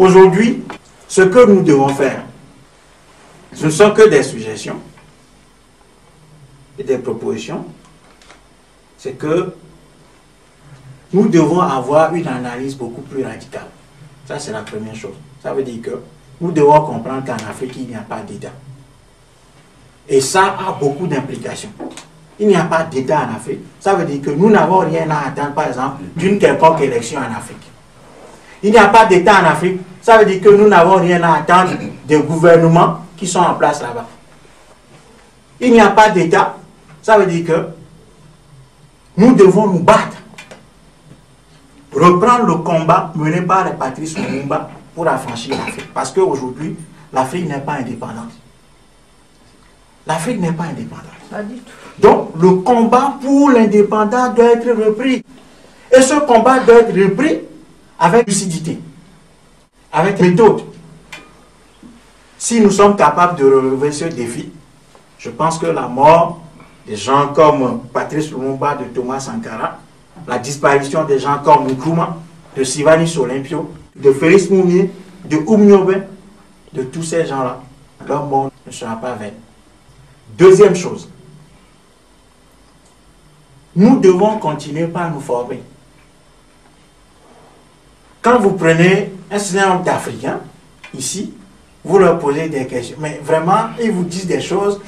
aujourd'hui, ce que nous devons faire, ce ne sont que des suggestions et des propositions. C'est que nous devons avoir une analyse beaucoup plus radicale. Ça, c'est la première chose. Ça veut dire que nous devons comprendre qu'en Afrique, il n'y a pas d'État. Et ça a beaucoup d'implications. Il n'y a pas d'État en Afrique. Ça veut dire que nous n'avons rien à attendre, par exemple, d'une quelconque élection en Afrique. Il n'y a pas d'État en Afrique. Ça veut dire que nous n'avons rien à attendre des gouvernements qui sont en place là-bas. Il n'y a pas d'État. Ça veut dire que nous devons nous battre. Reprendre le combat mené par les Patrice Lumumba pour affranchir l'Afrique. Parce qu'aujourd'hui, l'Afrique n'est pas indépendante. L'Afrique n'est pas indépendante. Pas du tout. Donc, le combat pour l'indépendance doit être repris. Et ce combat doit être repris avec lucidité, avec méthode. Si nous sommes capables de relever ce défi, je pense que la mort des gens comme Patrice Lumumba, de Thomas Sankara, la disparition des gens comme Nkrumah, de Sylvanus Olympio, de Félix Moumié, de Oumniobé, de tous ces gens-là, leur mort ne sera pas vaine. Deuxième chose, nous devons continuer par nous former. Quand vous prenez un certain nombre d'Africains, ici, vous leur posez des questions, mais vraiment, ils vous disent des choses,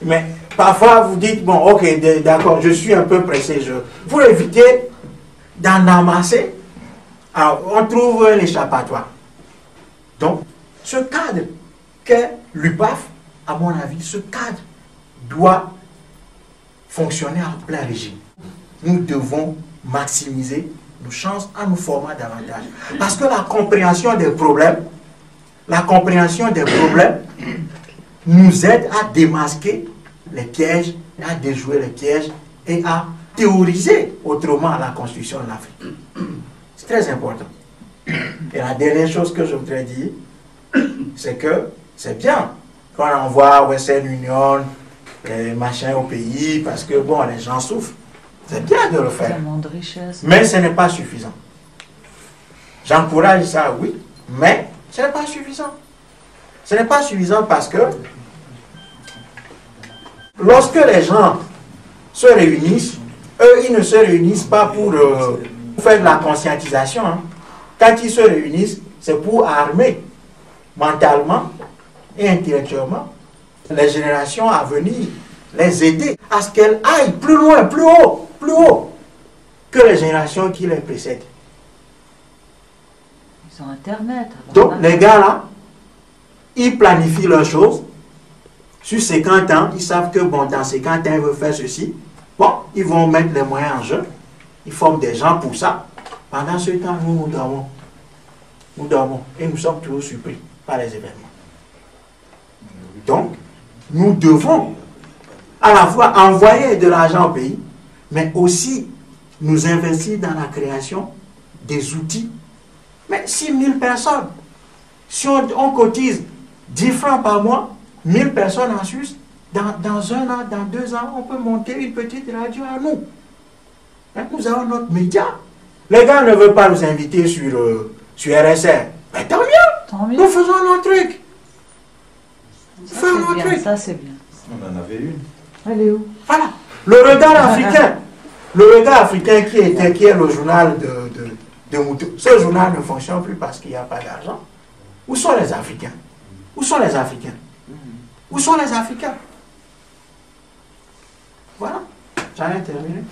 mais parfois vous dites, bon, ok, d'accord, je suis un peu pressé, pour éviter d'en amasser, alors, on trouve l'échappatoire. Donc, ce cadre qu'est l'UPAF, à mon avis, ce cadre doit fonctionner en plein régime. Nous devons maximiser nos chances en nous formant davantage. Parce que la compréhension des problèmes nous aide à démasquer les pièges, à déjouer les pièges et à théoriser autrement la construction de l'Afrique. C'est très important. Et la dernière chose que je voudrais dire, c'est que c'est bien quand on envoie Western Union, les machins au pays, parce que bon, les gens souffrent. C'est bien de le faire. Mais ce n'est pas suffisant. J'encourage ça, oui, mais ce n'est pas suffisant. Ce n'est pas suffisant parce que lorsque les gens se réunissent, eux, ils ne se réunissent pas pour faire de la conscientisation. Hein. Quand ils se réunissent, c'est pour armer mentalement et intellectuellement les générations à venir, les aider à ce qu'elles aillent plus loin, plus haut que les générations qui les précèdent. Ils ont Internet. Donc les gars là, ils planifient leurs choses. Sur 50 ans, ils savent que bon, dans 50 ans, ils veulent faire ceci. Bon, ils vont mettre les moyens en jeu. Ils forment des gens pour ça. Pendant ce temps, nous dormons. Nous dormons. Et nous sommes toujours surpris par les événements. Donc, nous devons à la fois envoyer de l'argent au pays, mais aussi nous investir dans la création des outils. Mais 6 000 personnes, si on cotise 10 francs par mois, 1000 personnes en Suisse, dans 1 an, dans 2 ans, on peut monter une petite radio à nous. Nous avons notre média. Les gars ne veulent pas nous inviter sur RSR. Mais tant mieux. Nous faisons notre truc. Ça, c'est bien. On en avait une. Elle est où? Voilà. Le regard africain. Le regard africain qui est le journal de Moutou. Ce journal ne fonctionne plus parce qu'il n'y a pas d'argent. Où sont les Africains? Où sont les Africains? Où sont les Africains? Voilà. J'en ai terminé.